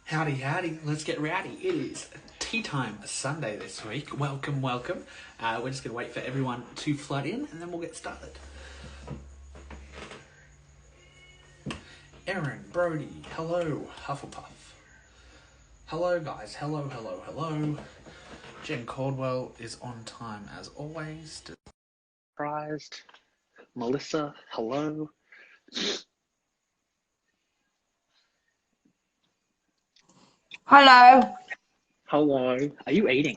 Howdy, howdy. Let's get rowdy. It is tea time Sunday this week. Welcome, welcome. We're just going to wait for everyone to flood in and then we'll get started. Erin, Brody, hello, Hufflepuff. Hello, guys. Hello, hello, hello. Jen Caldwell is on time as always. Surprised. Melissa, hello. Hello. Hello. Are you eating?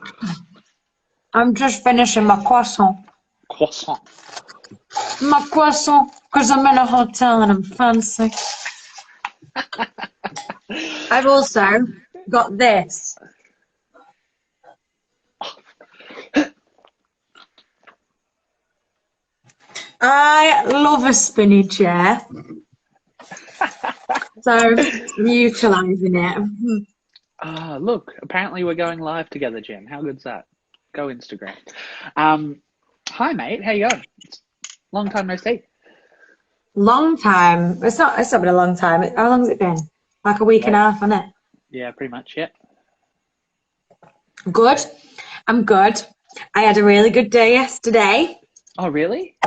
I'm just finishing my croissant. Croissant. My croissant, because I'm in a hotel and I'm fancy. I've also got this. I love a spinny chair. So I'm utilising it. Look, apparently we're going live together, Jen. How good's that? Go Instagram. Hi, mate. How you going? Long time no see. Long time. It's not been a long time. How long's it been? Like a week and a half, hasn't it? Yeah, pretty much, yeah. Good. I'm good. I had a really good day yesterday. Oh, really?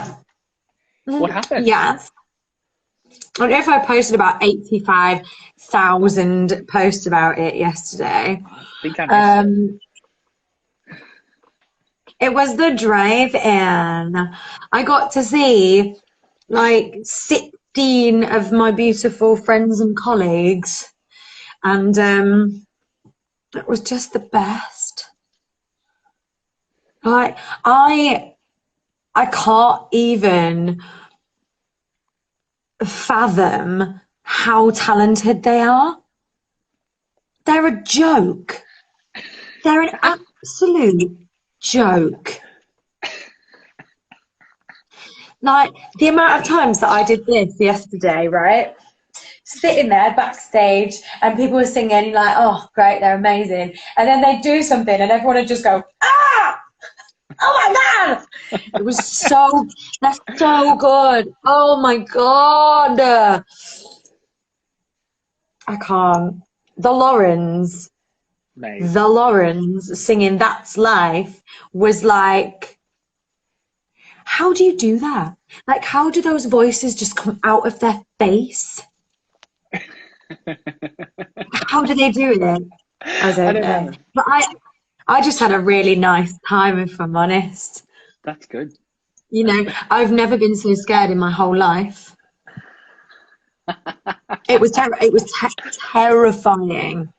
What happened? Yes. I don't know if I posted about 85,000 posts about it yesterday. I think I missed it. It was the drive-in. I got to see like 16 of my beautiful friends and colleagues, and it was just the best. Like I can't even fathom how talented they are. They're a joke. They're an absolute joke. Like the amount of times that I did this yesterday, right? Sitting there backstage and people were singing, you're like, oh, great, they're amazing. And then they do something and everyone would just go, ah! Oh my God! It was that's so good. Oh my God. I can't. The Laurens singing That's Life was like, how do you do that? Like, how do those voices just come out of their face? How do they do it? I don't know. But I just had a really nice time, if I'm honest. That's good. You know, I've never been so scared in my whole life. It was terrifying.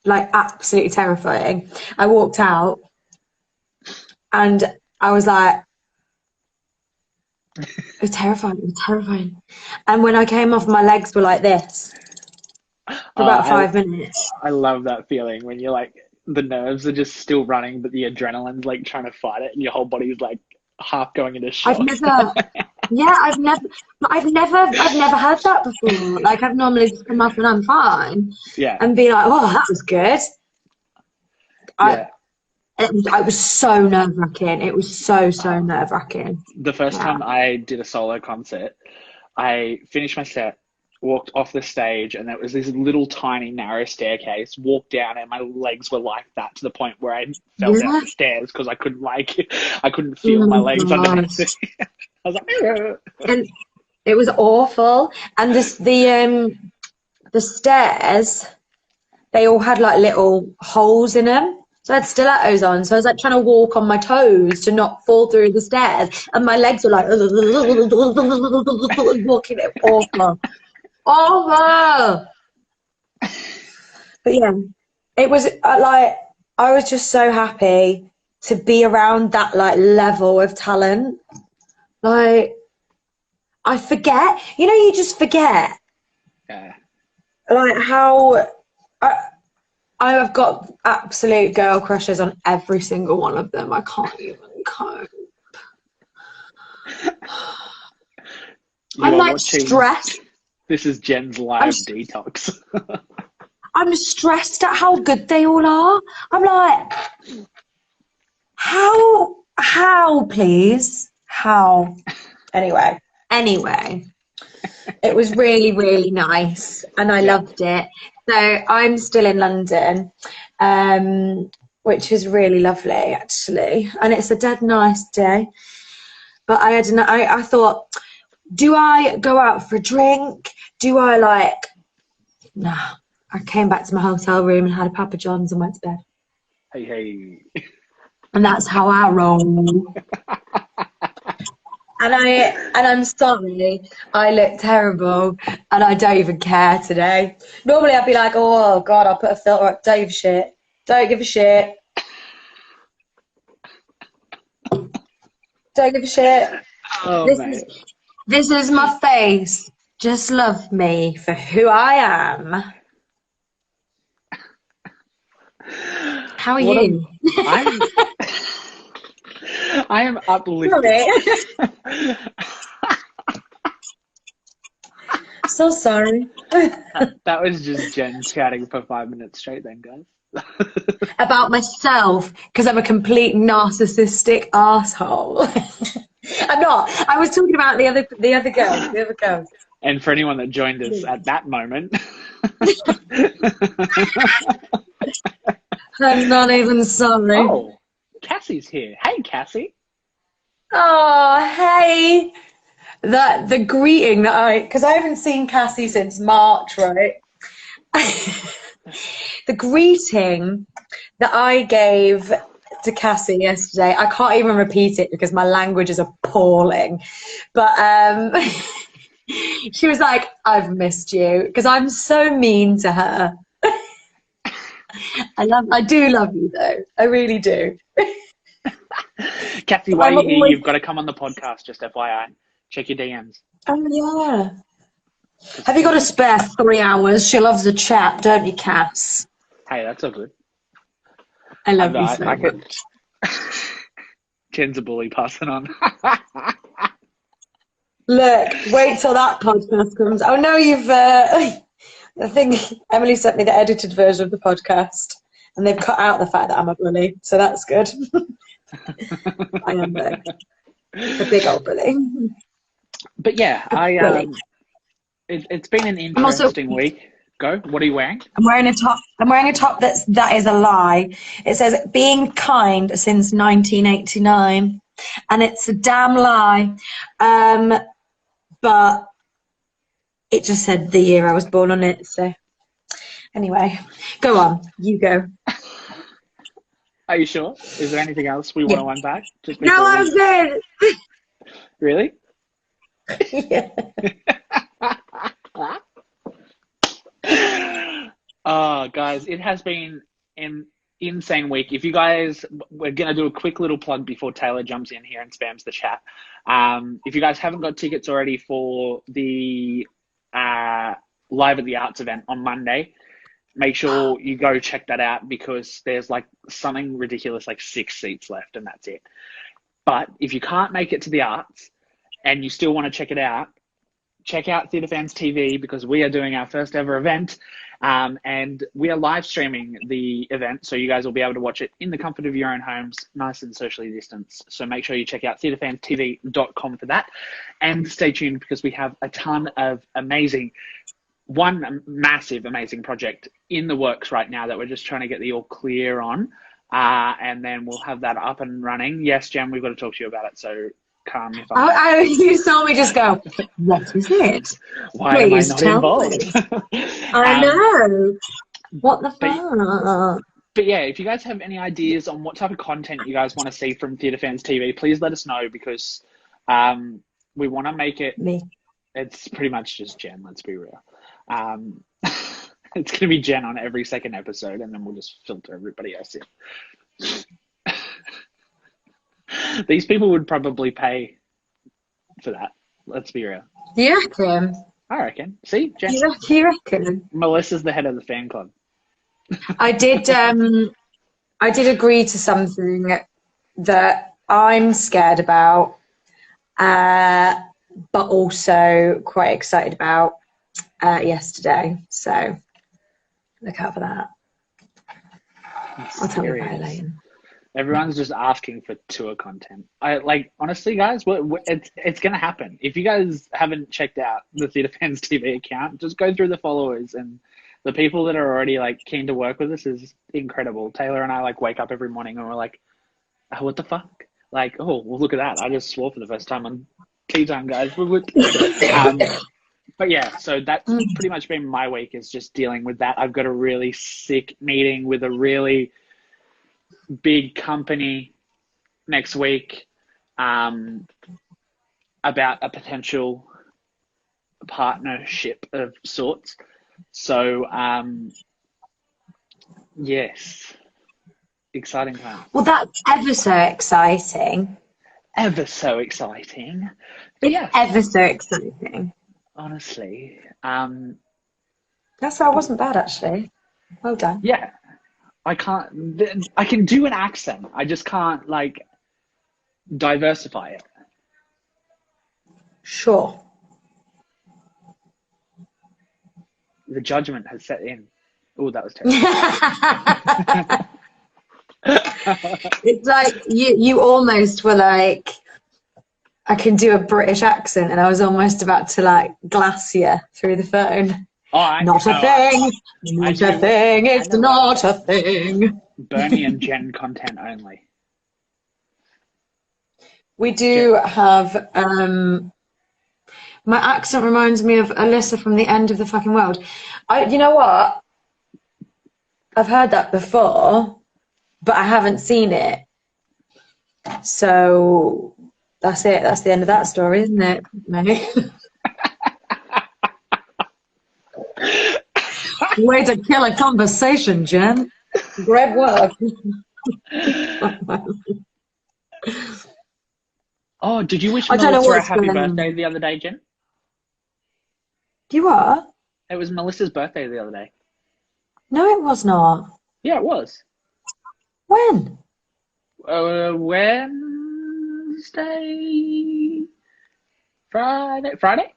Like, absolutely terrifying. I walked out and I was like, it was terrifying. And when I came off, my legs were like this for about 5 minutes. I love that feeling when you're like, the nerves are just still running, but the adrenaline's like trying to fight it, and your whole body's like half going into shock. I've never had that before. Like, I've normally just come off and I'm fine. Yeah. And be like, oh, that was good. Yeah. I was so nerve-wracking. It was so nerve-wracking. The first time I did a solo concert, I finished my set, walked off the stage, and there was this little tiny narrow staircase, walked down, and my legs were like that to the point where I fell down the stairs because I couldn't feel my legs underneath me. I was like, and it was awful. And the stairs, they all had like little holes in them. So I had stilettos on, so I was like trying to walk on my toes to not fall through the stairs, and my legs were like walking it awful. But yeah, it was like I was just so happy to be around that like level of talent. Like I forget, you just forget. Yeah. Like how I have got absolute girl crushes on every single one of them. I can't even cope. I'm like stressed. This is Jen's live detox. I'm stressed at how good they all are. I'm like, how, please? How? Anyway, it was really, really nice and I loved it. So I'm still in London, which is really lovely actually, and it's a dead nice day. But I thought, do I go out for a drink? Do I Nah. I came back to my hotel room and had a Papa John's and went to bed. Hey. And that's how I roll. And I'm sorry, I look terrible, and I don't even care today. Normally I'd be like, oh God, I'll put a filter up. Don't give a shit. Don't give a shit. Don't give a shit. Oh, This is my face. Just love me for who I am. How are you? I am uplifted. So sorry. That was just Jen chatting for 5 minutes straight then, guys. About myself, because I'm a complete narcissistic asshole. I'm not. I was talking about the other girl. And for anyone that joined us at that moment. I'm not even sorry. Oh, Cassie's here. Hey, Cassie. Oh, hey. The greeting that because I haven't seen Cassie since March, right? The greeting that I gave to Cassie yesterday, I can't even repeat it because my language is appalling. But she was like, I've missed you, because I'm so mean to her. I do love you though. I really do. Cassie, while you're here, you've got to come on the podcast, just FYI. Check your DMs. Oh, yeah. Have you got a spare 3 hours? She loves a chat, don't you, Cass? Hey, that's all good. I love you so much. Jen's a bully, passing on. Look, wait till that podcast comes. Oh, no, I think Emily sent me the edited version of the podcast, and they've cut out the fact that I'm a bully, so that's good. I am, though. A big old bully. But yeah, it's been an interesting week. Go. What are you wearing? I'm wearing a top. That is a lie. It says being kind since 1989, and it's a damn lie. But it just said the year I was born on it. So anyway, go on. You go. Are you sure? Is there anything else we want to unpack? No, I was good. Really? Yeah. Oh, guys, it has been an insane week. If you guys, we're going to do a quick little plug before Taylor jumps in here and spams the chat. If you guys haven't got tickets already for the Live at the Arts event on Monday, make sure you go check that out, because there's like something ridiculous, like 6 seats left, and that's it. But if you can't make it to the Arts and you still want to check it out, check out Theatre Fans TV, because we are doing our first ever event, and we are live streaming the event, so you guys will be able to watch it in the comfort of your own homes, nice and socially distanced. So make sure you check out theatrefanstv.com for that, and stay tuned, because we have a ton of one massive amazing project in the works right now that we're just trying to get the all clear on, and then we'll have that up and running. Yes, Jen, we've got to talk to you about it, so calm your phone. You saw me just go, what is it? Why am I not involved? I know. What the fuck? But yeah, if you guys have any ideas on what type of content you guys want to see from Theatre Fans TV, please let us know, because we want to make it. It's pretty much just Jen, let's be real. It's going to be Jen on every second episode, and then we'll just filter everybody else in. These people would probably pay for that. Let's be real. You reckon? I reckon. See, Jen. You reckon? Melissa's the head of the fan club. I did agree to something that I'm scared about, but also quite excited about yesterday. So look out for that. I'll tell you about it later. Everyone's just asking for tour content. Honestly, guys, it's going to happen. If you guys haven't checked out the Theatre Fans TV account, just go through the followers and The people that are already like keen to work with us is incredible. Taylor and I like wake up every morning and we're like, oh, what the fuck? Like, oh, well, look at that. I just swore for the first time on tea time, guys. But yeah, so that's pretty much been my week, is just dealing with that. I've got a really sick meeting with a really big company next week about a potential partnership of sorts. So, yes, exciting time. Well, that's ever so exciting. Ever so exciting. But yeah, Ever so exciting. honestly, That's why I wasn't bad, actually. Well done. yeah, I can do an accent. I just can't like diversify it. Sure. The judgment has set in. Oh, that was terrible. It's like you almost were like, I can do a British accent, and I was almost about to like glass you through the phone. Not a thing. Not a thing. It's not a thing. Bernie and Jen content only. We do have. My accent reminds me of Alyssa from the End of the Fucking World. You know what? I've heard that before, but I haven't seen it. So that's it. That's the end of that story, isn't it? Way to kill a conversation, Jen. Great work. Oh, did you wish Melissa a happy birthday the other day, Jen? You what? It was Melissa's birthday the other day. No, it was not. Yeah, it was. When? Wednesday, Friday,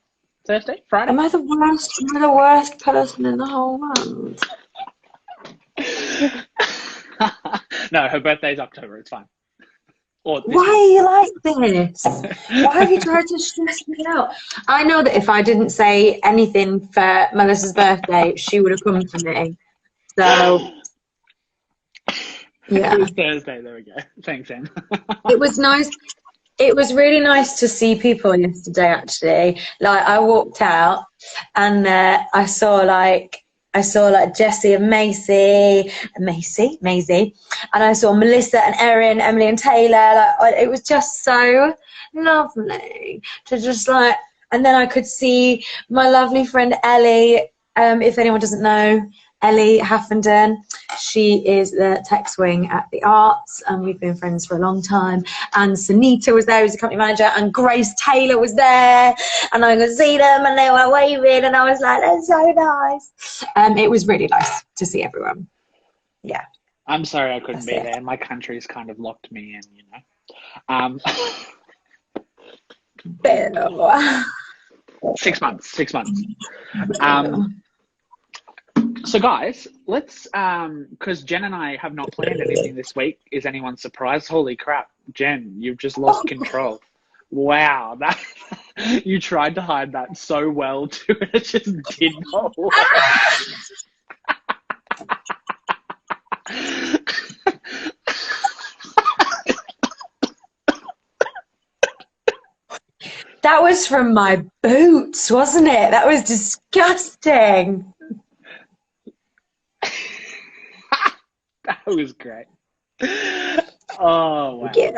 Thursday, Friday. Am I the worst person in the whole world? No, her birthday's October. It's fine. Why are you like this? Why have you tried to stress me out? I know that if I didn't say anything for Melissa's birthday, she would have come for me. So, yeah. It was Thursday. There we go. Thanks, Em. It was nice. It was really nice to see people yesterday, actually. Like, I walked out and I saw Jessie and Maisie, and I saw Melissa and Erin, Emily and Taylor. Like, it was just so lovely to just like, and then I could see my lovely friend Ellie. If anyone doesn't know, Ellie Haffenden, she is the tech swing at the Arts, and we've been friends for a long time. And Sunita was there, who's the company manager, and Grace Taylor was there, and I could see them, and they were waving, and I was like, that's so nice. It was really nice to see everyone. Yeah. I'm sorry I couldn't be there. My country's kind of locked me in, you know. 6 months. So guys, let's because Jen and I have not planned anything this week. Is anyone surprised? Holy crap, Jen, you've just lost control. Wow, that you tried to hide that so well too, and it just did not work. That was from my boots, wasn't it? That was disgusting. That was great. Oh, wow. Yeah.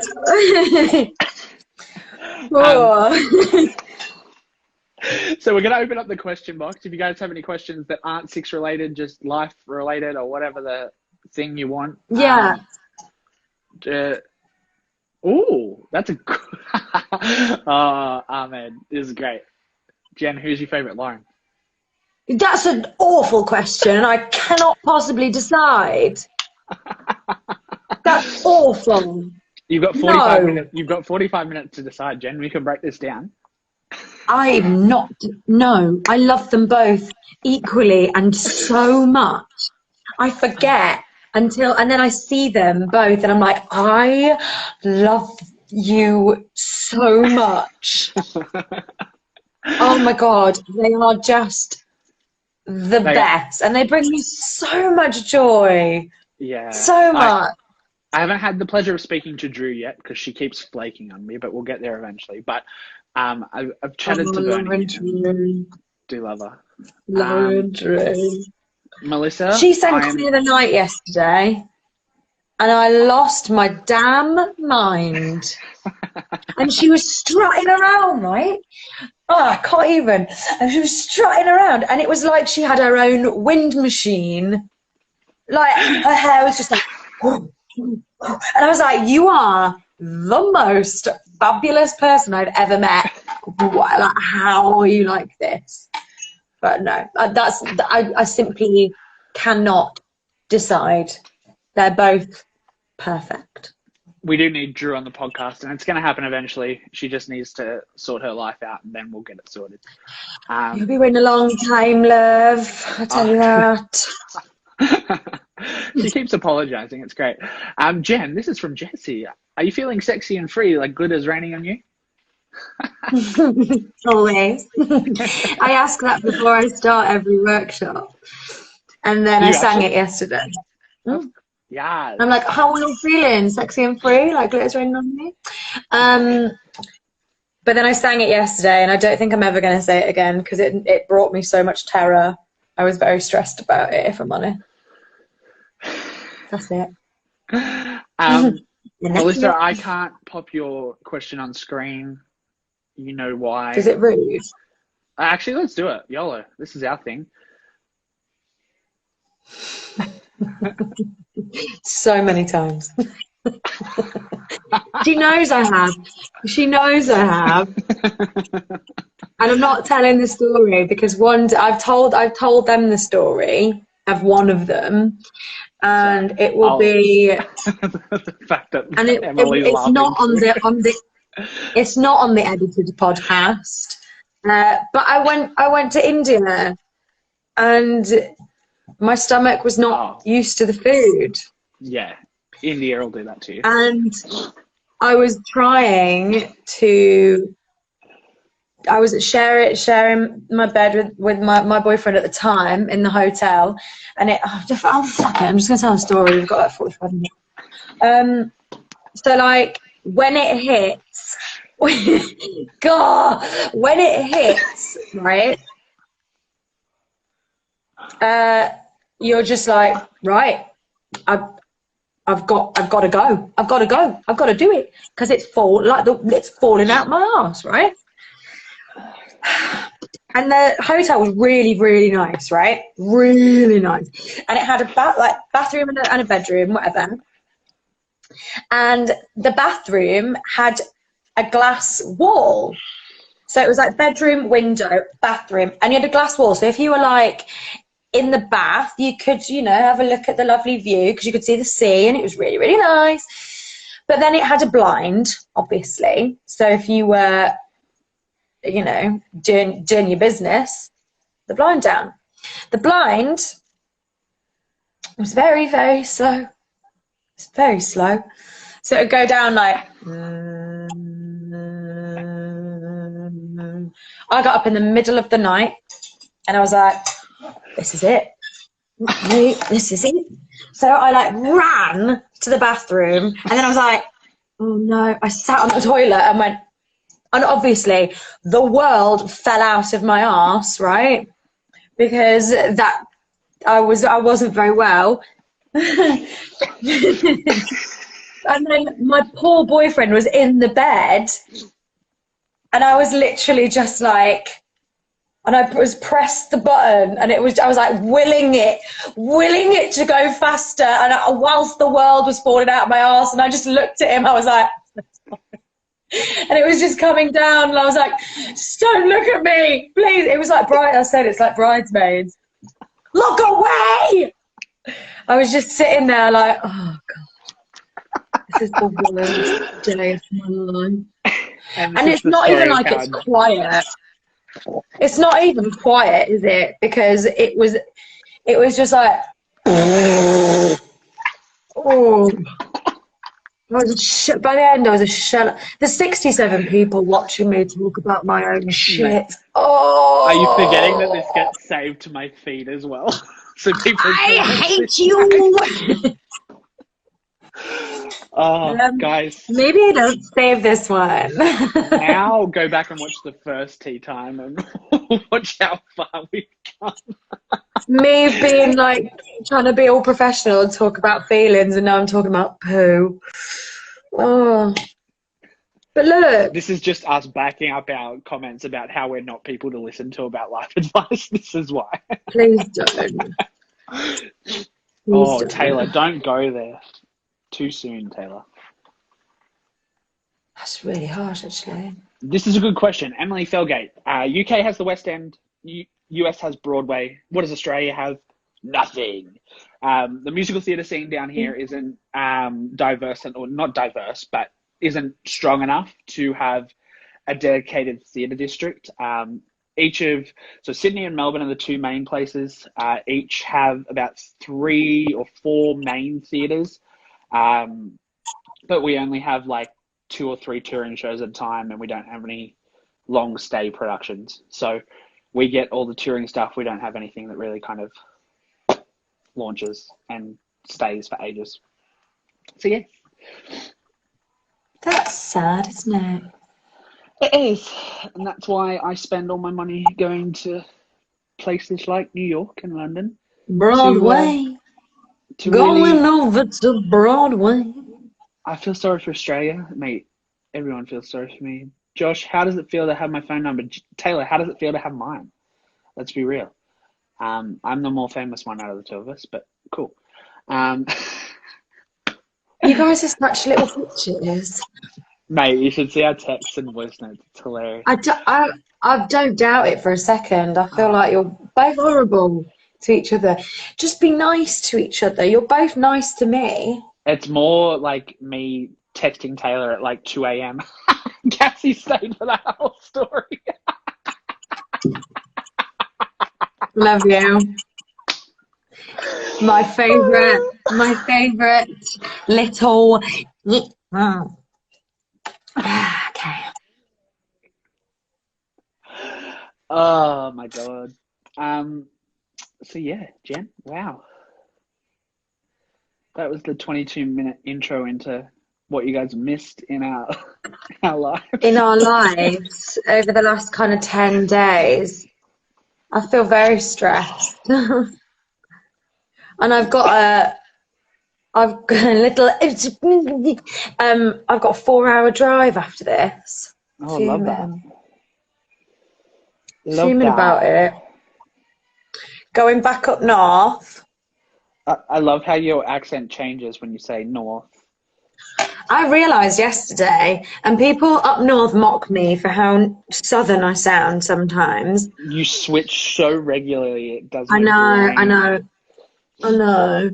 So we're going to open up the question box. If you guys have any questions that aren't sex related, just life related or whatever the thing you want. Yeah. Oh, that's a good... Oh, Ahmed, this is great. Jen, who's your favourite Lauren? That's an awful question, and I cannot possibly decide. That's awful. You've got 45 minutes. You've got 45 minutes to decide, Jen. We can break this down. I'm not. No, I love them both equally and so much. I forget and then I see them both, and I'm like, I love you so much. Oh my God, they are just the They- best, and they bring me so much joy. Yeah. So much. I haven't had the pleasure of speaking to Drew yet because she keeps flaking on me, but we'll get there eventually. But I've chatted to Bernie. And do love her. Melissa, She sang Clear the Night yesterday, and I lost my damn mind. And she was strutting around, right? Oh, I can't even. And she was strutting around, and it was like she had her own wind machine. Like, her hair was just like... And I was like, you are the most fabulous person I've ever met. Like, how are you like this? But no, I simply cannot decide. They're both perfect. We do need Drew on the podcast, and it's going to happen eventually. She just needs to sort her life out, and then we'll get it sorted. You'll be waiting a long time, love. I tell you that. She keeps apologizing. It's great. Jen, this is from Jessie. Are you feeling sexy and free, like good as raining on you? Always. I ask that before I start every workshop, and then I sang it yesterday. Yeah. I'm like, how are you feeling? Sexy and free, like glitters raining on me. But then I sang it yesterday, and I don't think I'm ever going to say it again because it brought me so much terror. I was very stressed about it, if I'm honest. That's it. Melissa, I can't pop your question on screen. You know why. Is it rude? Actually, let's do it. YOLO. This is our thing. So many times. She knows I have. She knows I have. And I'm not telling the story because I've told them the story of one of them, and it will be the fact that and it's not on the it's not on the edited podcast. But I went to India, and my stomach was not used to the food. Yeah, India will do that to you. And I was trying to. I was sharing my bed with my boyfriend at the time in the hotel, and I'm just going to tell a story. We've got like 45 minutes. So like when it hits, God, when it hits, right? You're just like, right, I've got to go. I've got to do it because it's falling out my arse, right? And the hotel was really, really nice, right? Really nice. And it had a bathroom and a bedroom, whatever. And the bathroom had a glass wall. So it was like bedroom, window, bathroom, and you had a glass wall. So if you were like in the bath, you could, have a look at the lovely view because you could see the sea, and it was really, really nice. But then it had a blind, obviously. So if you were doing your business, the blind down. The blind was very, very slow. It's very slow. So it would go down like... I got up in the middle of the night, and I was like, this is it. This is it. So I ran to the bathroom, and then I was like, oh no. I sat on the toilet and went... And obviously, the world fell out of my arse, right? Because I wasn't very well. And then my poor boyfriend was in the bed, and I was literally just like, and I was pressed the button, and I was like willing it to go faster, and whilst the world was falling out of my arse, and I just looked at him, I was like. And it was just coming down, and I was like, just don't look at me, please. It was like I said, it's like Bridesmaids. Look away! I was just sitting there like, oh, God. This is the worst day of my life. And it's not even like it's quiet. It's not even quiet, is it? Because it was just like, oh. By the end, I was a shell. There's 67 people watching me talk about my own Mate, shit. are you forgetting that this Oh, gets saved to my feed as well? So people can I listen hate back. you. Oh, guys, Maybe I don't save this one. now go back and watch the first tea time and watch how far we've come. Me being like trying to be all professional and talk about feelings, and now I'm talking about poo. Oh, but look, This is just us backing up our comments about how we're not people to listen to about life advice. This is why. please don't. Please Oh, don't. Taylor, don't go there too soon, Taylor. That's really harsh, actually. This is a good question. Emily Felgate. UK has the West End. US has Broadway. What does Australia have? Nothing. The musical theatre scene down here isn't diverse, or not diverse, but isn't strong enough to have a dedicated theatre district. So Sydney and Melbourne are the two main places. Each have about 3 or 4 main theatres, but we only have like 2 or 3 touring shows at a time, and we don't have any long stay productions. So we get all the touring stuff. We don't have anything that really kind of launches and stays for ages. So yeah, That's sad, isn't it? it is, and that's why I spend all my money going to places like New York and London Broadway. to Going really. over to Broadway. I feel sorry for Australia, mate. Everyone feels sorry for me. Josh, how does it feel to have my phone number? Taylor, how does it feel to have mine? Let's be real. I'm the more famous one out of the two of us, but cool. You guys are such little bitches. Mate, you should see our texts and voice notes. It's hilarious. I don't doubt it for a second. I feel like you're both horrible to each other. Just be nice to each other. You're both nice to me. It's more like me texting Taylor at like 2 a.m. Cassie stayed for that whole story. Love you. My favourite little. Okay. Oh my god. So yeah, Jen, wow. That was the 22-minute intro into what you guys missed in our lives. In our lives over the last kind of 10 days, I feel very stressed. And I've got a little, I've got a 4-hour drive after this. Oh, love that. Love Fuming that. about it. Going back up north. I love how your accent changes when you say north. I realised yesterday, and people up north mock me for how southern I sound sometimes. You switch so regularly, it does I make know.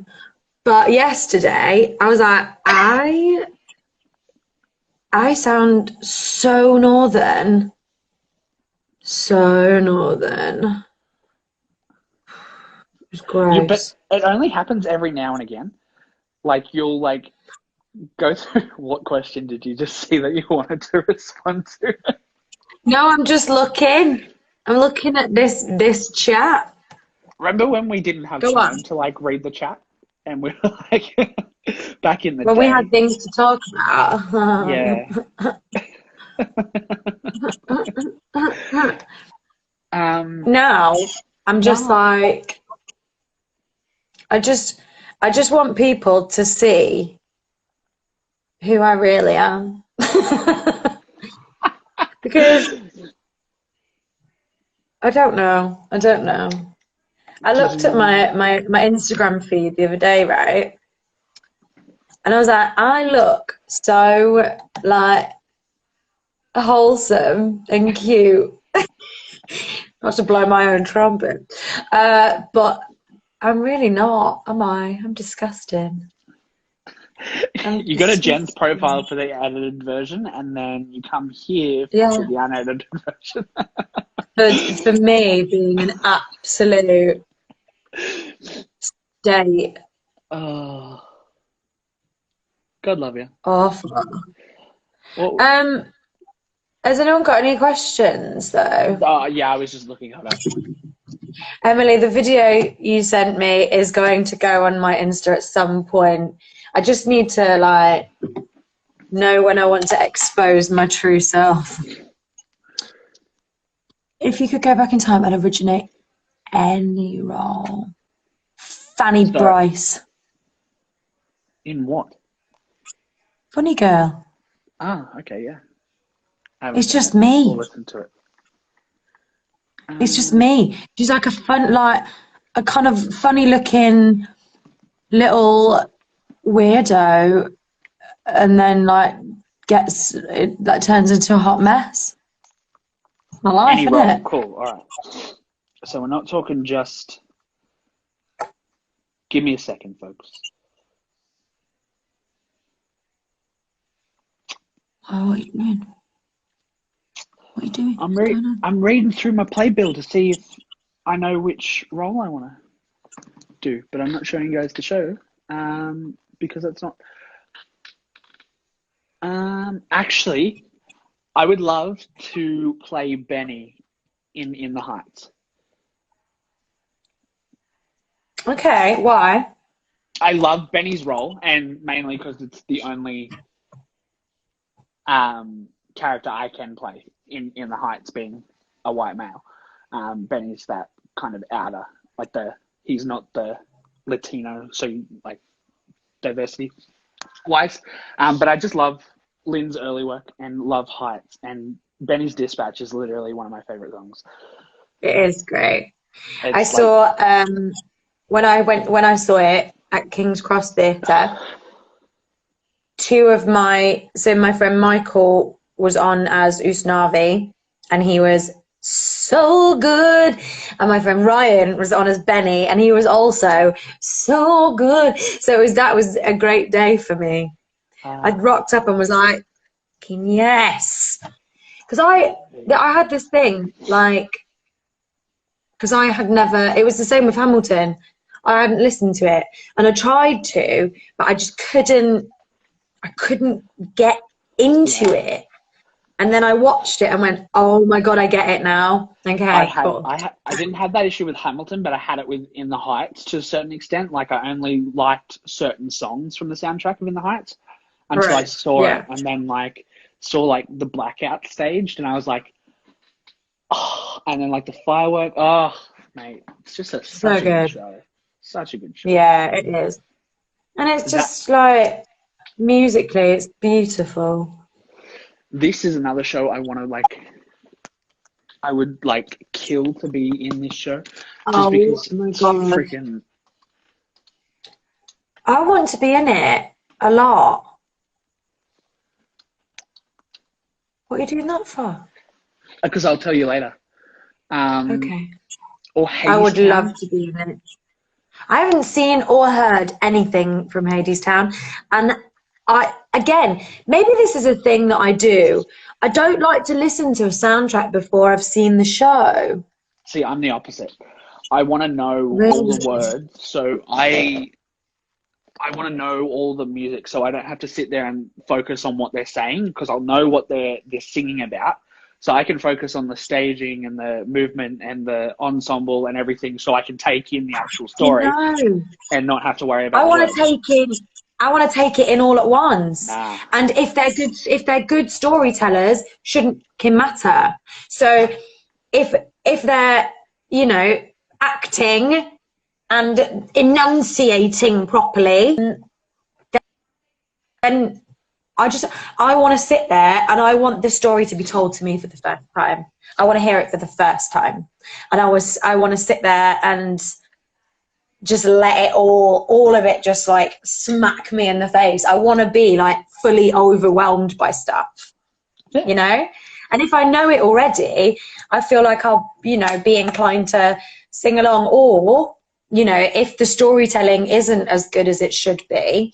But yesterday, I was like, I sound so northern. So northern. It's gross. But it only happens every now and again. Like, you'll like go through what question did you just see that you wanted to respond to? No, I'm just looking. I'm looking at this chat. Remember when we didn't have time to like read the chat? And we were like back in the day. We had things to talk about. Yeah. Now I'm just like, I just want people to see who I really am. Because I don't know. I looked at my Instagram feed the other day, right? And I was like, I look so like wholesome and cute. Not to blow my own trumpet. But I'm really not, am I? I'm disgusting. You go to Jen's profile for the edited version, and then you come here for the unedited version. For me, being an absolute state. Oh. God love you. Awful. Well, Has anyone got any questions though? yeah, I was just looking at that. Emily, the video you sent me is going to go on my Insta at some point. I just need to like know when I want to expose my true self. If you could go back in time and originate any role, Fanny So, Bryce, in what? funny girl. Ah, okay, yeah. I haven't It's seen just it or me. listened to it. It's just me. She's like a kind of funny looking little weirdo, and then like turns into a hot mess. My life, Any isn't role, it? cool. All right. So we're not talking just. Give me a second, folks. Oh, what are you doing? What are you doing? I'm reading through my playbill to see if I know which role I want to do, but I'm not showing you guys the show because that's not. Actually, I would love to play Benny in The Heights. Okay, why? I love Benny's role, and mainly because it's the only character I can play in The Heights, being a white male. Benny's that kind of outer, like he's not the Latino, so like diversity wise. But I just love Lynn's early work and love Heights, and Benny's Dispatch is literally one of my favorite songs. It is great. It's I saw when I saw it at King's Cross Theatre. My friend Michael was on as Usnavi, and he was so good. And my friend Ryan was on as Benny, and he was also so good. So that was a great day for me. I rocked up and was like, yes, because I had this thing like, because I had never. It was the same with Hamilton. I hadn't listened to it, and I tried to, but I just couldn't. I couldn't get into it. And then I watched it and went, oh my God, I get it now. Okay, cool. I didn't have that issue with Hamilton, but I had it with In the Heights to a certain extent. Like I only liked certain songs from the soundtrack of In the Heights until I saw it, and then like saw like the blackout staged, and I was like, oh, and then like the firework. Oh, mate, it's just such a good show. Such a good show. Yeah, it is. And it's just like, musically, it's beautiful. This is another show I want to like. I would like kill to be in this show, just because my God. freaking. I want to be in it a lot. What are you doing that for? Because I'll tell you later. Okay. Or I would love to be in it. I haven't seen or heard anything from Hadestown, and again, maybe this is a thing that I do. I don't like to listen to a soundtrack before I've seen the show. See, I'm the opposite. I want to know all the words, so I want to know all the music, so I don't have to sit there and focus on what they're saying, because I'll know what they're singing about. So I can focus on the staging and the movement and the ensemble and everything, so I can take in the actual story and not have to worry about. I want to take it in all at once. Nah. And if they're good storytellers, shouldn't matter. So if they're, you know, acting and enunciating properly, then I want to sit there and I want the story to be told to me for the first time. I want to hear it for the first time. And I want to sit there and just let it all of it just like smack me in the face. I want to be like fully overwhelmed by stuff, you know? And if I know it already, I feel like I'll, you know, be inclined to sing along, or, you know, if the storytelling isn't as good as it should be,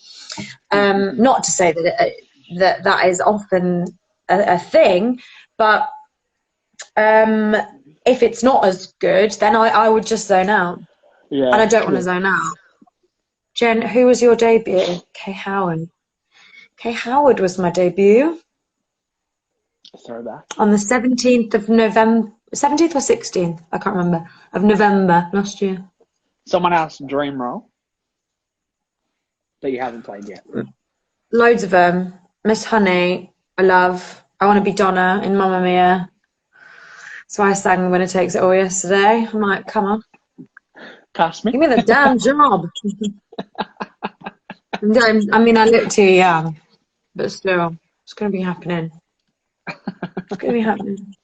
not to say that is often a thing, but if it's not as good, then I would just zone out. Yeah, and I don't want to zone out. Jen, who was your debut? Kay Howard. Okay, Howard was my debut Throwback. on the 17th of November, 17th or 16th, I can't remember, of November last year. Someone asked dream role that you haven't played yet. Loads of them. Miss Honey, I love. I Want to Be Donna in Mamma Mia. So I sang Winner Takes It All yesterday. I'm like, come on. Cast me. Give me the damn job. I mean, I look too young, but still, it's going to be happening. It's going to be happening.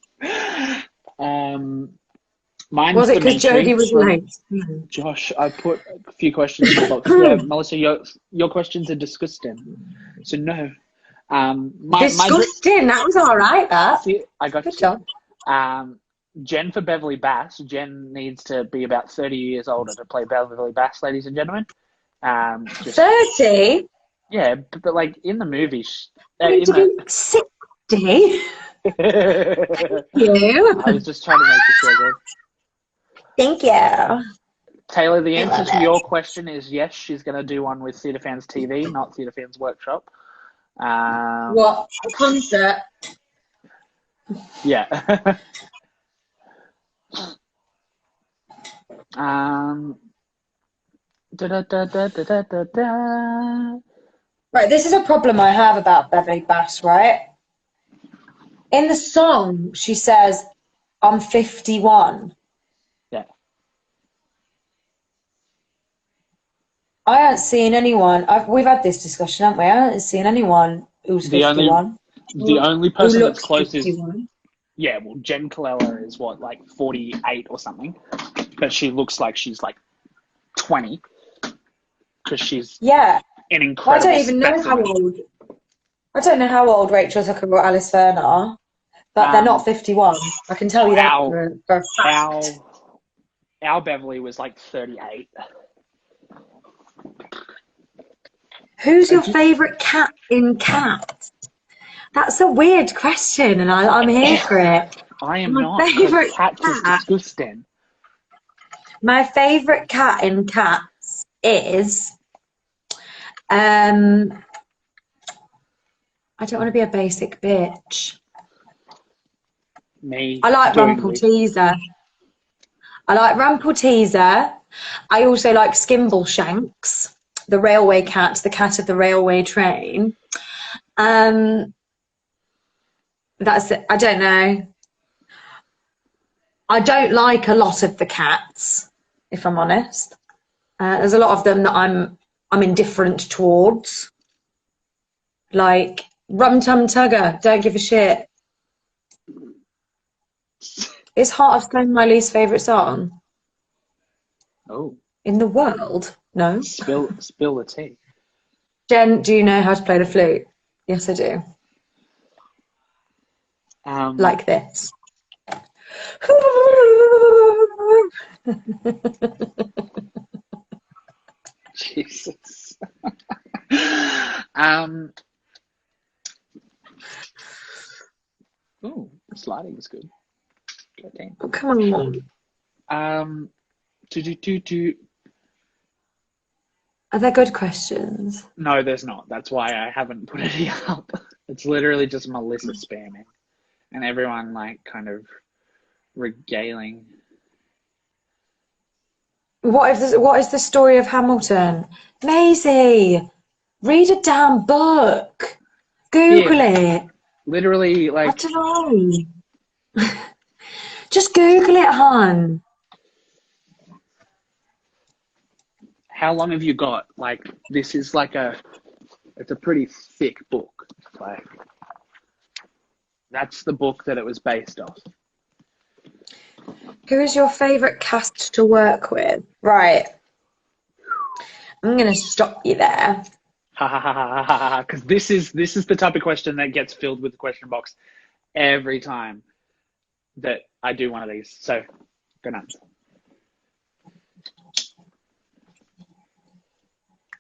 Mine's Was it because Dimitri Jodie was from late? Josh. I put a few questions in the box. Yeah, Melissa, your questions are disgusting. So no. Disgusting. That was all right. That. See, I got Good you. job. Jen for Beverly Bass. Jen needs to be about 30 years older to play Beverly Bass, ladies and gentlemen. 30? Yeah, but like in the movie, I need to be 60. You. I was just trying to make you feel good. Thank you. Taylor, the answer to your question is yes, she's going to do one with Theatre Fans TV, not Theatre Fans Workshop. What? A concert? Yeah. Right, this is a problem I have about Beverly Bass, right? In the song, she says, I'm 51. Yeah. I haven't seen anyone, we've had this discussion, haven't we? I haven't seen anyone who's 51. The only person that's close 51. is... Yeah, well, Jen Colella is what, like 48 or something? But she looks like she's like 20. Because she's an incredible I don't even know how old. I don't know how old Rachel Tucker or Alice Fern are, but they're not 51. I can tell you that for a fact. Our Beverly was like 38. Who's your favourite cat in Cats? That's a weird question, and I'm here for it. I am My not. Favourite Cats is disgusting. My favourite cat in Cats is... I don't want to be a basic bitch. Me. I like Rumpelteazer. I also like Skimbleshanks, the railway cat, the cat of the railway train. That's it. I don't know. I don't like a lot of the cats, if I'm honest. There's a lot of them that I'm indifferent towards. Like Rum Tum Tugger, don't give a shit. Is Heart of Stone my least favourite song? Oh. In the world? No. Spill the tea. Jen, do you know how to play the flute? Yes, I do. Like this. Jesus. Oh, sliding is good. Oh, come on. Are there good questions? No, there's not. That's why I haven't put any up. It's literally just Melissa spamming, and everyone like kind of regaling. What is the story of Hamilton? Maisie, read a damn book. Google it. Literally, like... I don't know. Just Google it, hon. How long have you got? Like, this is like it's a pretty thick book. Like, that's the book that it was based off. Who is your favourite cast to work with? Right. I'm going to stop you there. Ha ha ha ha ha ha. Because this is the type of question that gets filled with the question box every time that I do one of these. So, go nuts.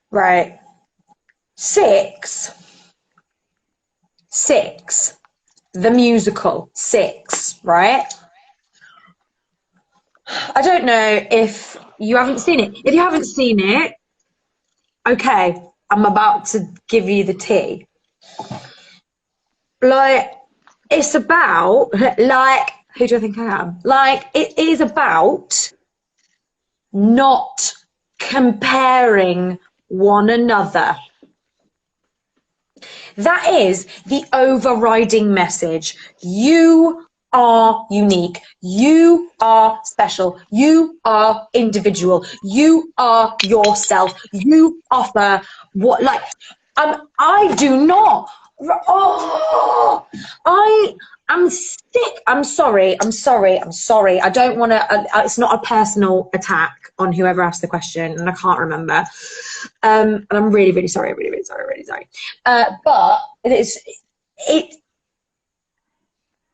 Right. Six. The musical. Six, right? I don't know if you haven't seen it. If you haven't seen it, okay, I'm about to give you the tea. Like, it's about, like, who do I think I am? Like, it is about not comparing one another. That is the overriding message. You are unique. You are special. You are individual. You are yourself. You offer what, like, I do not. Oh, I'm sick. I'm sorry. I don't want to. It's not a personal attack on whoever asked the question, and I can't remember. And I'm really, really sorry. Really sorry. But it.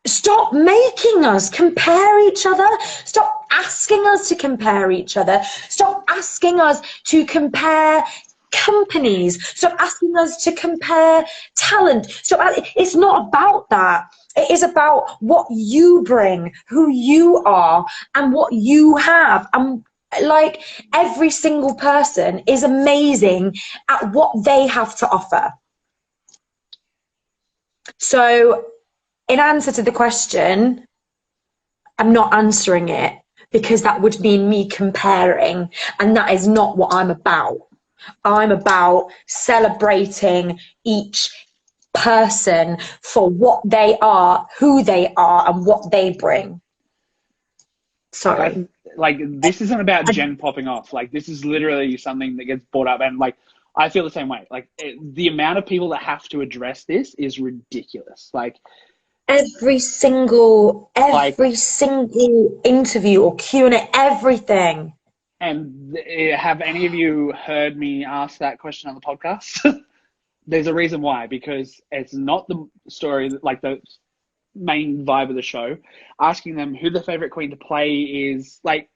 Stop making us compare each other. Stop asking us to compare each other. Stop asking us to compare companies. Stop asking us to compare talent. It's not about that. It is about what you bring, who you are, and what you have. And like, every single person is amazing at what they have to offer. So, in answer to the question, I'm not answering it, because that would mean me comparing, and that is not what I'm about. I'm about celebrating each person for what they are, who they are, and what they bring. Sorry. Like, this isn't about Jen popping off. Like, this is literally something that gets brought up, and like, I feel the same way. Like, the amount of people that have to address this is ridiculous. Like, every single interview or Q&A, everything. And have any of you heard me ask that question on the podcast? There's a reason why, because it's not the story, like the main vibe of the show. Asking them who the favorite queen to play is, like,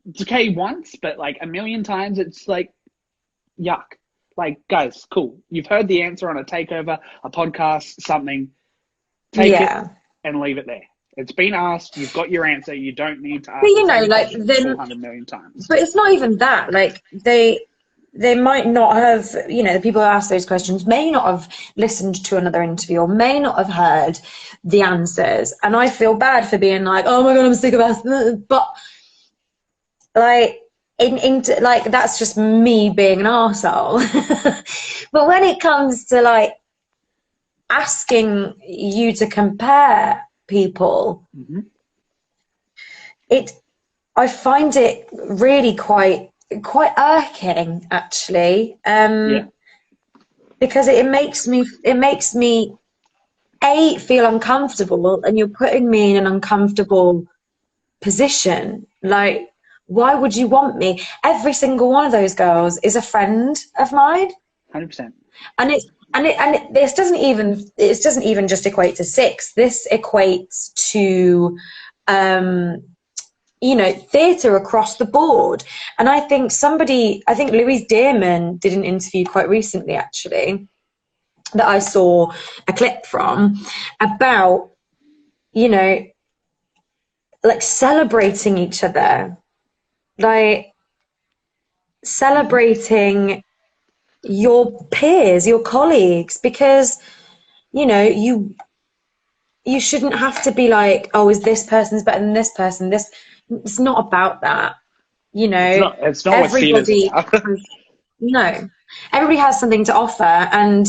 it's okay once, but like a million times it's like, yuck. Like, guys, cool. You've heard the answer on a takeover, a podcast, something. Take it and leave it there. It's been asked. You've got your answer. You don't need to ask. But you know, like, 400 million times. But it's not even that. Like, they might not have, you know, the people who ask those questions may not have listened to another interview, or may not have heard the answers. And I feel bad for being like, oh my God, I'm sick of asking. But like, like, that's just me being an arsehole. But when it comes to like asking you to compare people, I find it really quite irking, actually, because it makes me feel uncomfortable, and you're putting me in an uncomfortable position. Like, why would you want me? Every single one of those girls is a friend of mine. 100%. And this doesn't even just equate to 6. This equates to, you know, theatre across the board. And I think Louise Dearman did an interview quite recently, actually, that I saw a clip from, about, you know, like, celebrating each other, like celebrating your peers, your colleagues, because, you know, you shouldn't have to be like, oh, is this person's better than this person? It's not about that, you know. It's not everybody, what seen is no, everybody has something to offer, and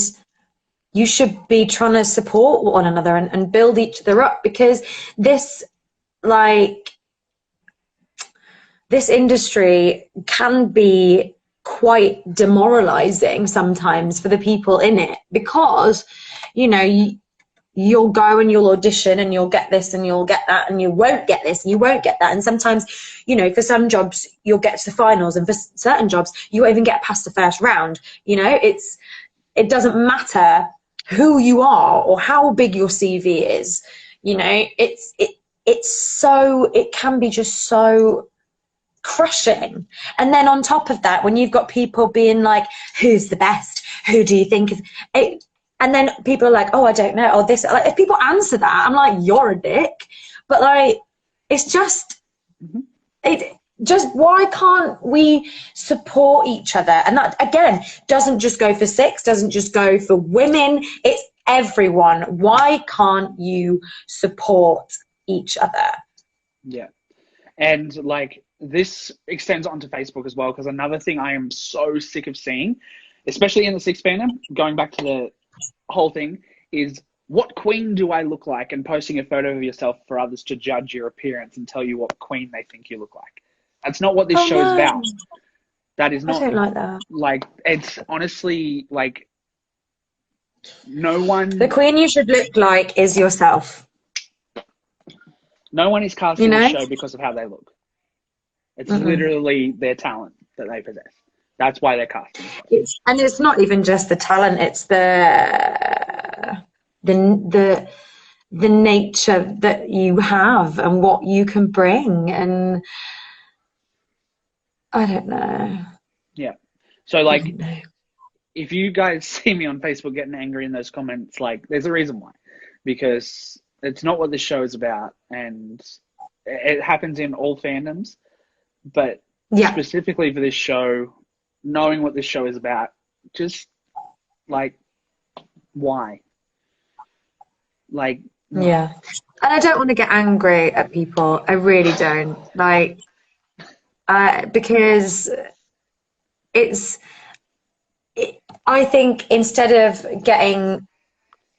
you should be trying to support one another and build each other up, because this industry can be quite demoralizing sometimes for the people in it, because, you know, you'll go and you'll audition and you'll get this and you'll get that, and you won't get this and you won't get that. And sometimes, you know, for some jobs you'll get to the finals, and for certain jobs you won't even get past the first round. You know, it doesn't matter who you are or how big your CV is. You know, it can be just so crushing. And then on top of that, when you've got people being like, who's the best? Who do you think is it? And then people are like, oh, I don't know. Oh, this, like, if people answer that, I'm like, you're a dick. But like, it's just, just why can't we support each other? And that, again, doesn't just go for sex, doesn't just go for women, it's everyone. Why can't you support each other? Yeah. And like this extends onto Facebook as well, because another thing I am so sick of seeing, especially in the sixth fandom, going back to the whole thing, is what queen do I look like, and posting a photo of yourself for others to judge your appearance and tell you what queen they think you look like. That's not what this show is about. That is not. I don't like that. Like, it's honestly like no one. The queen you should look like is yourself. No one is casting the show because of how they look. It's literally their talent that they possess. That's why they're casting. And it's not even just the talent; it's the nature that you have and what you can bring. And I don't know. Yeah. So like, if you guys see me on Facebook getting angry in those comments, like, there's a reason why, because it's not what this show is about, and it happens in all fandoms, but specifically for this show, knowing what this show is about, just like, why? Like, yeah. And I don't want to get angry at people. I really don't. Like, because I think instead of getting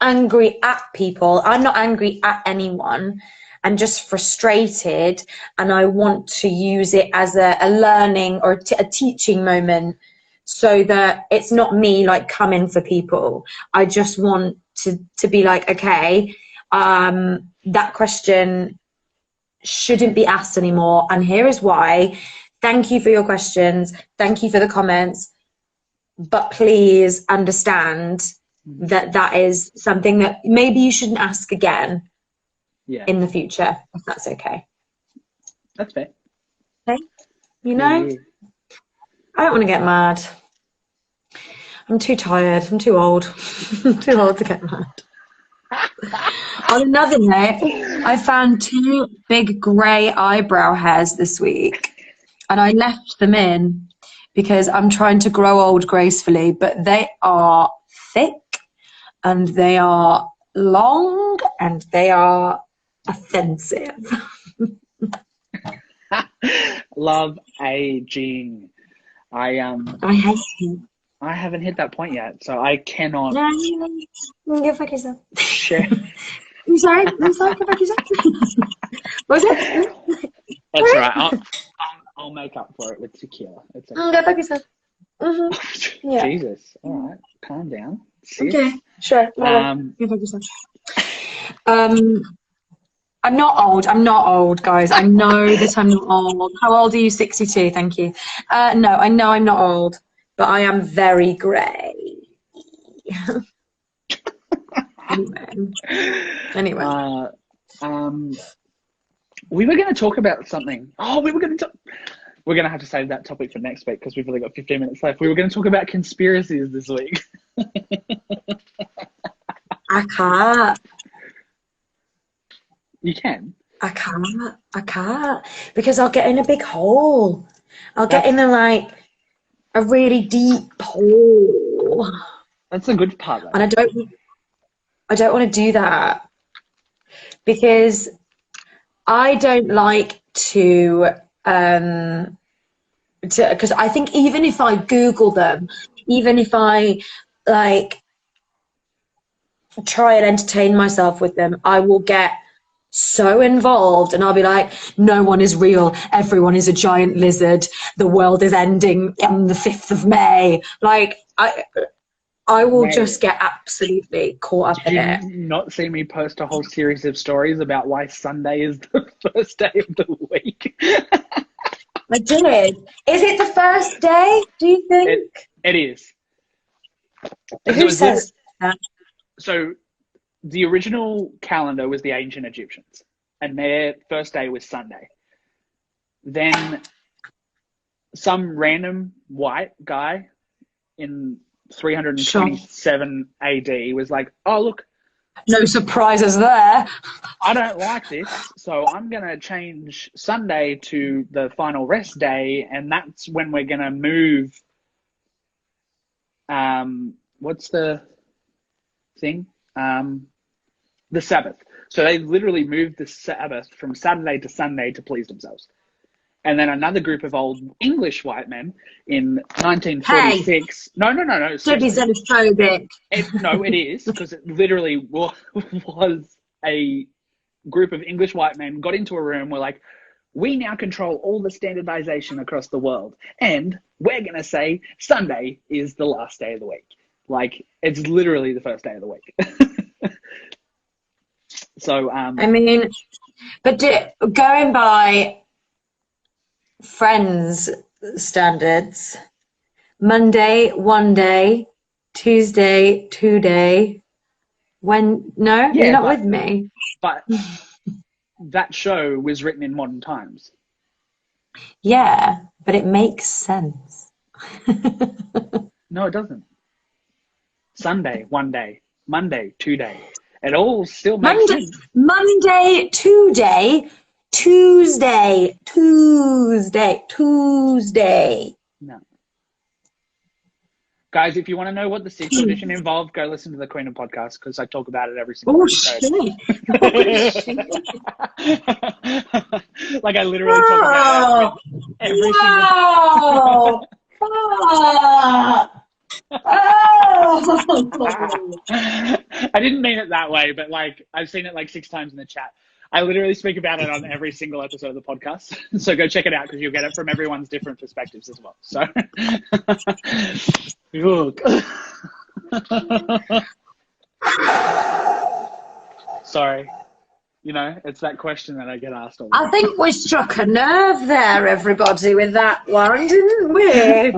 angry at people, I'm not angry at anyone. I'm just frustrated, and I want to use it as a learning or a teaching moment, so that it's not me like coming for people. I just want to be like, okay, that question shouldn't be asked anymore, and here is why. Thank you for your questions, thank you for the comments, but please understand that that is something that maybe you shouldn't ask again in the future, if that's okay. That's fair. Okay? You know, I don't want to get mad. I'm too tired, I'm too old. I'm too old to get mad. On another note, I found 2 big grey eyebrow hairs this week, and I left them in because I'm trying to grow old gracefully, but they are thick and they are long and they are offensive. Love aging. I hate it. I haven't hit that point yet, so I cannot. No, go fuck yourself. Share. I'm sorry, go fuck yourself. What was it? That's all right. I'll make up for it with tequila. It's okay. Go fuck yourself. Mm-hmm. Yeah. Jesus. All right. Calm down. Sis. Okay. Sure. Go fuck yourself. I'm not old, guys. I know that I'm not old. How old are you? 62. Thank you. No, I know I'm not old, but I am very grey. Anyway. We were going to talk about something. Oh, we're going to have to save that topic for next week because we've only got 15 minutes left. We were going to talk about conspiracies this week. I can't. You can. I can't because I'll get in a big hole. I'll get in a really deep hole. That's the good part, though. And I don't want to do that because I don't like to because I think even if I Google them, even if I try and entertain myself with them, I will get so involved and I'll be like, no one is real, everyone is a giant lizard, the world is ending on the 5th of May. Like, I will just get absolutely caught up in it. Did you not see me post a whole series of stories about why Sunday is the first day of the week? I did. Is it the first day, do you think? It is. Who says that? So the original calendar was the ancient Egyptians, and their first day was Sunday. Then some random white guy in 327 AD was like, oh, look, No surprises there. I don't like this, so I'm going to change Sunday to the final rest day, and that's when we're going to move. What's the thing? The Sabbath. So they literally moved the Sabbath from Saturday to Sunday to please themselves. And then another group of old English white men in 1946. Hey, No. don't be xenophobic. No, it is, because it literally was a group of English white men got into a room. We're like, we now control all the standardization across the world. And we're going to say Sunday is the last day of the week. Like, it's literally the first day of the week. So, I mean, but going by Friends standards, Monday, 1 day, Tuesday, 2 day. No, yeah, you're not with me. But that show was written in modern times. Yeah, but it makes sense. No, it doesn't. Sunday, 1 day. Monday, 2 day. It all still makes sense. Monday, 2 day. Tuesday. No. Guys, if you want to know what the sixth audition involved, go listen to the Queen of podcast, because I talk about it every single episode. Shit. Like, I literally talk about it every single. I didn't mean it that way, but like, I've seen it like 6 times in the chat. I literally speak about it on every single episode of the podcast. So go check it out, because you'll get it from everyone's different perspectives as well. So, look. Sorry. You know, it's that question that I get asked all the time. I think we struck a nerve there, everybody, with that one, didn't we?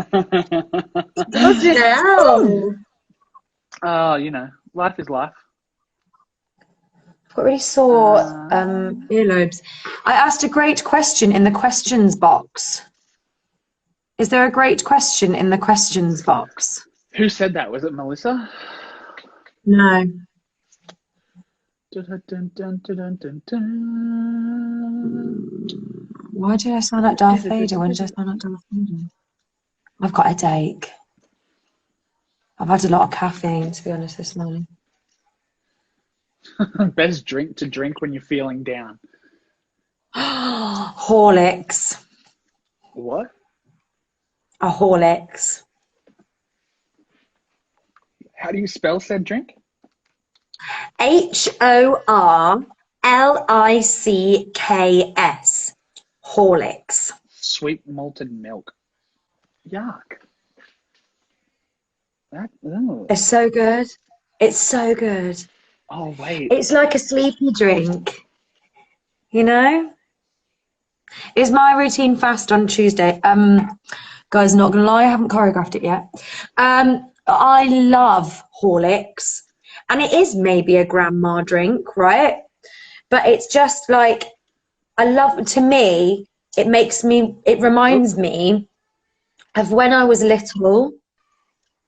Bloody hell. Oh, you know, life is life. I've got really sore earlobes. I asked a great question in the questions box. Is there a great question in the questions box? Who said that? Was it Melissa? No. Why did I sound like Darth Vader? When did I sound like Darth Vader? I've got a headache. I've had a lot of caffeine, to be honest, this morning. Best drink to drink when you're feeling down. Horlicks. What? A Horlicks. How do you spell said drink? Horlicks. Horlicks. Sweet malted milk. Yuck. It's so good. It's so good. Oh, wait. It's like a sleepy drink. You know? Is my routine fast on Tuesday? Guys, not gonna lie, I haven't choreographed it yet. I love Horlicks. And it is maybe a grandma drink, right? But it's just like, to me, it reminds me of when I was little,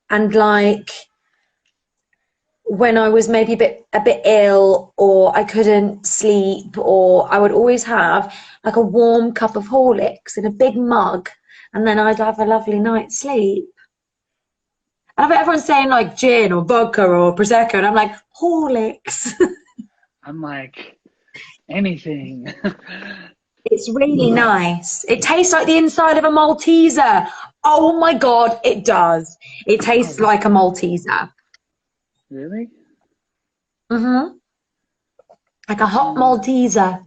and like when I was maybe a bit ill, or I couldn't sleep, or I would always have like a warm cup of Horlicks in a big mug, and then I'd have a lovely night's sleep. And I bet everyone's saying like gin or vodka or Prosecco, and I'm like, Horlicks. I'm like, anything. It's really nice. It tastes like the inside of a Malteser. Oh my God, it does. It tastes like a Malteser. Really? Mm-hmm. Like a hot Malteser.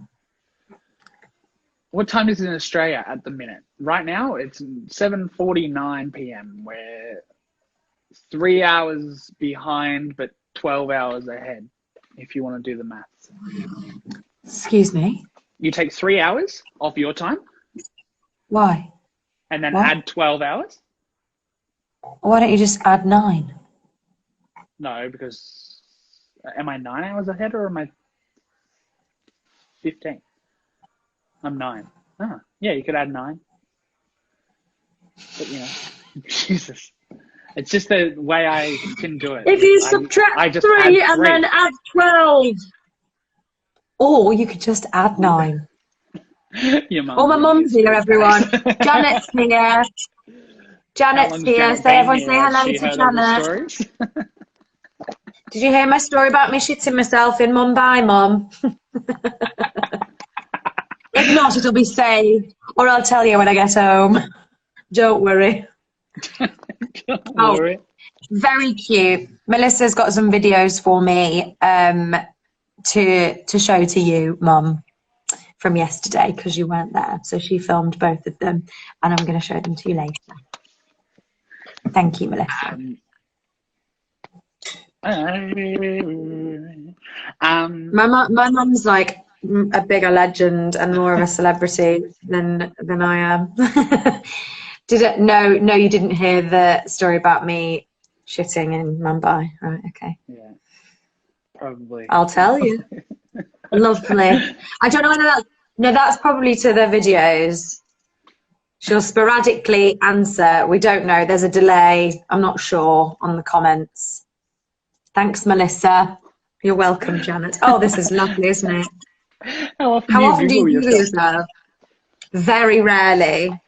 What time is it in Australia at the minute? Right now, it's 7:49 p.m. We're 3 hours behind, but 12 hours ahead, if you want to do the maths. Excuse me? You take 3 hours off your time? Why? And then add 12 hours? Why don't you just add 9? No, because am I 9 hours ahead, or am I 15? I'm 9. Yeah, you could add 9. But, you know, Jesus. It's just the way I can do it. If you I subtract just 3 add and 3. then add 12. Or you could just add 9. Your Oh, mum's my in mum's here, spirit, everyone. guys. Janet's here. How Janet's long's here. Janet Say, been everyone here? say Has hello she to heard all the Janet. stories? Did you hear my story about me shitting myself in Mumbai, Mum? If not, it'll be saved. Or I'll tell you when I get home. Don't worry. Don't Oh, worry. very cute. Melissa's got some videos for me to show to you, Mum, from yesterday, because you weren't there. So she filmed both of them, and I'm going to show them to you later. Thank you, Melissa. My mum's like a bigger legend and more of a celebrity than I am. No, you didn't hear the story about me shitting in Mumbai, right? Okay. Yeah, probably. I'll tell you. Lovely. I don't know whether that's probably to the videos. She'll sporadically answer. We don't know. There's a delay. I'm not sure on the comments. Thanks, Melissa. You're welcome, Janet. Oh, this is lovely, isn't it? How often do you Google yourself? Very rarely.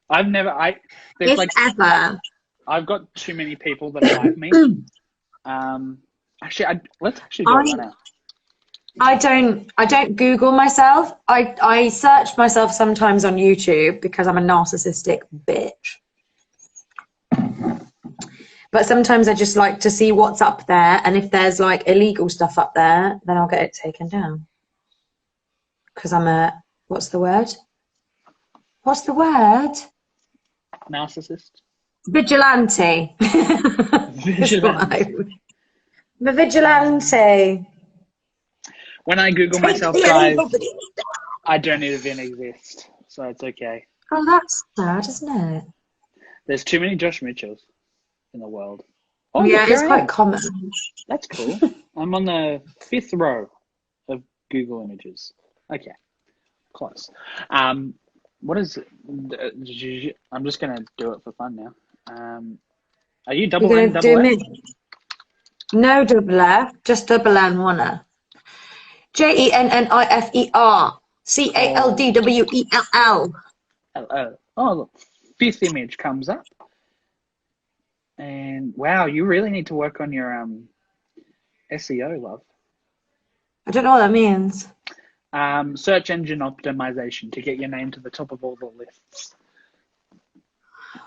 I've never. If ever. I've got too many people that are like me. Actually, let's actually do it right now. I don't Google myself. I search myself sometimes on YouTube because I'm a narcissistic bitch. But sometimes I just like to see what's up there, and if there's like illegal stuff up there, then I'll get it taken down. Because I'm a, what's the word? What's the word? Narcissist. Vigilante. Vigilante. The vigilante. When I Google myself, guys, I don't even exist, so it's okay. Oh, that's sad, isn't it? There's too many Josh Mitchells in the world. Oh, yeah, it's quite common. That's cool. I'm on the 5th row of Google images. Okay, close. What is it? I'm just gonna do it for fun now. Are you double N, double F? No double F, just double N, one F. JENNIFER CALDWELL. Oh, look, 5th image comes up. And wow, you really need to work on your SEO, love. I don't know what that means. Search engine optimization to get your name to the top of all the lists.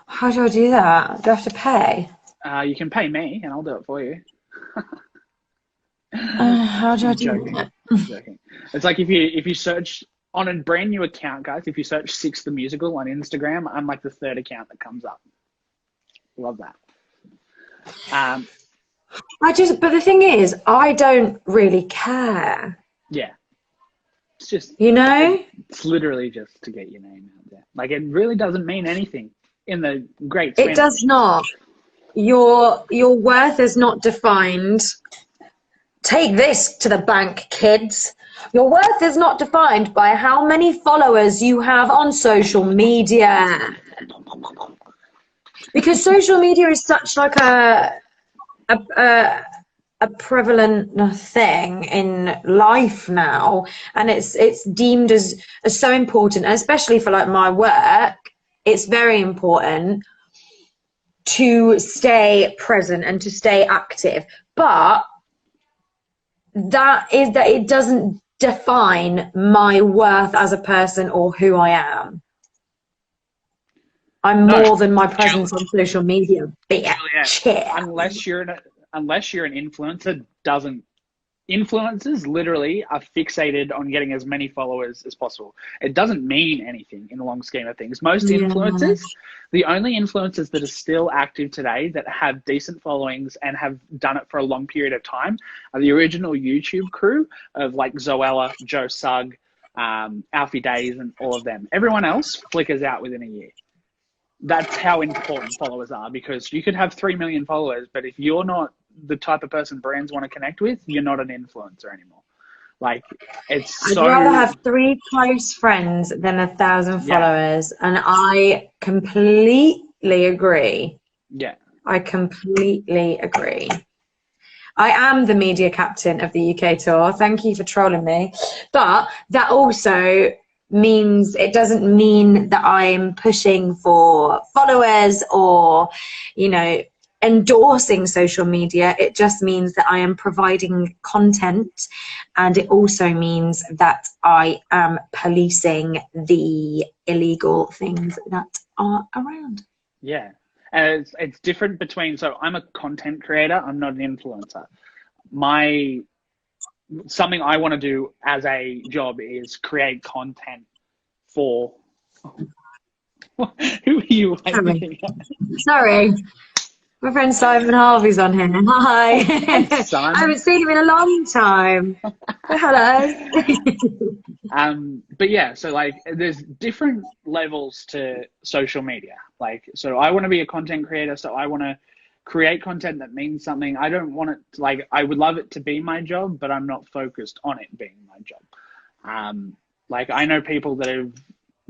How do I do that? Do I have to pay? You can pay me and I'll do it for you. How do I do that? I'm joking. It's like if you search on a brand new account, guys, if you search Six the Musical on Instagram, I'm like the 3rd account that comes up. Love that. But the thing is, I don't really care. Yeah. It's just, it's literally just to get your name out there. Like, it really doesn't mean anything in the great It does not. Your worth is not defined. Take this to the bank, kids. Your worth is not defined by how many followers you have on social media. Because social media is such like a prevalent thing in life now, and it's deemed as so important, and especially for like my work, it's very important to stay present and to stay active. But that it doesn't define my worth as a person or who I am. I'm more than my presence on social media. Unless you're an influencer, influencers literally are fixated on getting as many followers as possible. It doesn't mean anything in the long scheme of things. Most influencers, the only influencers that are still active today that have decent followings and have done it for a long period of time are the original YouTube crew of like Zoella, Joe Sugg, Alfie Days, and all of them. Everyone else flickers out within a year. That's how important followers are, because you could have 3 million followers, but if you're not the type of person brands want to connect with, you're not an influencer anymore. Like, I'd rather have 3 close friends than 1,000 followers, and I completely agree. Yeah. I completely agree. I am the media captain of the UK tour. Thank you for trolling me. But that also means, it doesn't mean that I'm pushing for followers or, you know, endorsing social media. It just means that I am providing content, and it also means that I am policing the illegal things that are around. Yeah. And it's different between, so I'm a content creator, I'm not an influencer. Something I want to do as a job is create content for who are you waving at? Sorry. My friend Simon Harvey's on here. Hi. Hey, I haven't seen him in a long time. Hello. But yeah, so like there's different levels to social media. Like, so I want to be a content creator, so I want to create content that means something. I don't want it to, like, I would love it to be my job, but I'm not focused on it being my job. Like I know people that have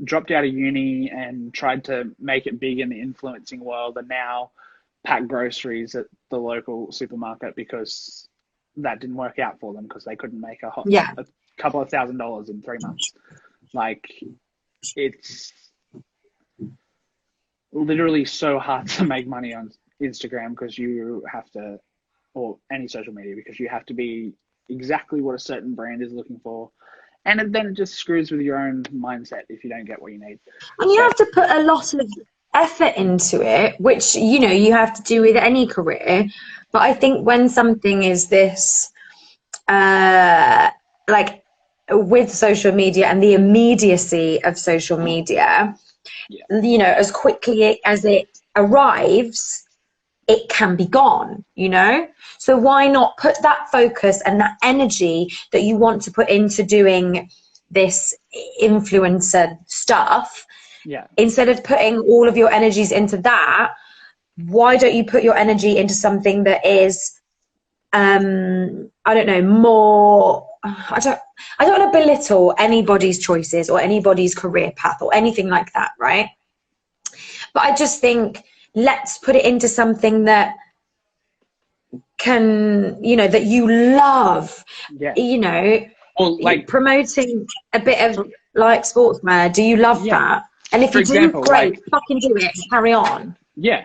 dropped out of uni and tried to make it big in the influencing world and now pack groceries at the local supermarket because that didn't work out for them because they couldn't make a couple of $1,000s in 3 months. Like, it's literally so hard to make money on Instagram because you have to, or any social media, because you have to be exactly what a certain brand is looking for. And then it just screws with your own mindset if you don't get what you need. And you have to put a lot of effort into it, which, you know, you have to do with any career. But I think when something is this, like with social media and the immediacy of social media, you know, as quickly as it arrives, it can be gone, you know? So why not put that focus and that energy that you want to put into doing this influencer stuff, instead of putting all of your energies into that, why don't you put your energy into something that is, I don't know, more, I don't want to belittle anybody's choices or anybody's career path or anything like that, right? But I just think, let's put it into something that can, you know, that you love, you know, or like promoting a bit of like sportswear. Do you love that? And if you do, great, like, fucking do it, carry on. Yeah.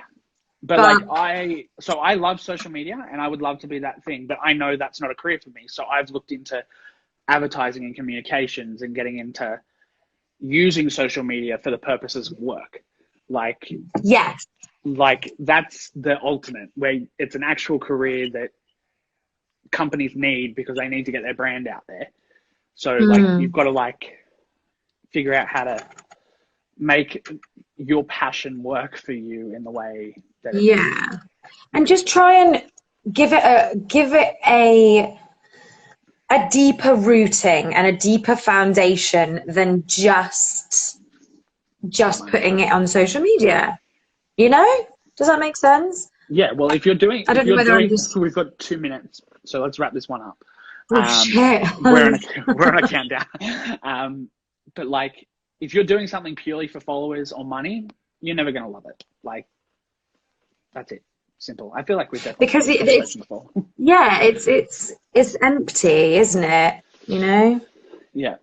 But like I love social media and I would love to be that thing, but I know that's not a career for me. So I've looked into advertising and communications and getting into using social media for the purposes of work. Like, yes. Like that's the ultimate, where it's an actual career that companies need because they need to get their brand out there. So like you've got to like figure out how to make your passion work for you in the way that and just try and give it a deeper rooting and a deeper foundation than just putting it on social media. You know, does that make sense? Yeah. Well, if you're doing, I don't know whether I'm just... We've got 2 minutes, so let's wrap this one up. Shit. We're on a countdown. But like, if you're doing something purely for followers or money, you're never gonna love it. Like, that's it. Simple. I feel like we've definitely because it's before. Yeah, it's empty, isn't it? You know. Yeah,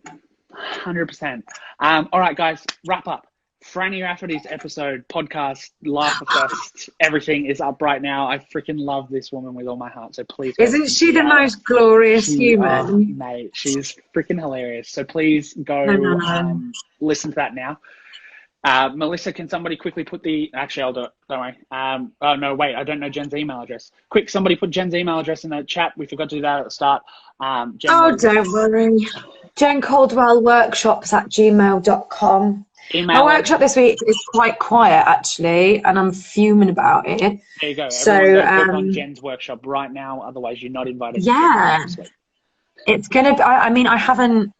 100%. All right, guys, wrap up. Franny Rafferty's episode, podcast, Laugh Fest, everything is up right now. I freaking love this woman with all my heart. So please. Isn't she the most glorious human? Mate, she's freaking hilarious. So please go listen to that now. Melissa, can somebody quickly put actually, I'll do it. Don't worry. Oh, no, wait. I don't know Jen's email address. Quick, somebody put Jen's email address in the chat. We forgot to do that at the start. Don't worry. Jen Caldwell workshops at gmail.com. My workshop this week is quite quiet, actually, and I'm fuming about it. There you go. So, click on Jen's workshop right now. Otherwise, you're not invited. Yeah. It's going to be, I mean, I haven't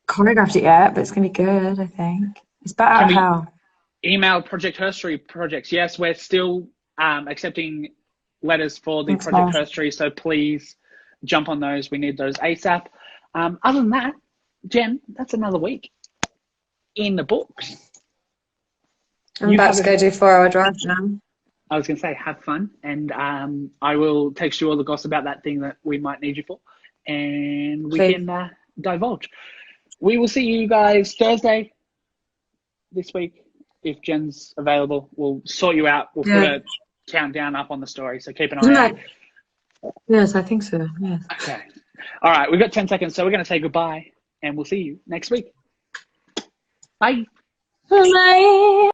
choreographed it yet, but it's going to be good, I think. It's better how. Email Project Herstory projects. Yes, we're still accepting letters for the Project Herstory, so please jump on those. We need those ASAP. Other than that, Jen, that's another week in the books. I'm about to go do 4-hour drive now. I was going to say, have fun, and I will text you all the gossip about that thing that we might need you for, and we Please. can divulge. We will see you guys Thursday this week. If Jen's available, we'll sort you out. We'll put a countdown up on the story, so keep an eye out. Yes, I think so. Yes. Okay. All right, we've got 10 seconds, so we're going to say goodbye, and we'll see you next week. Bye. Bye.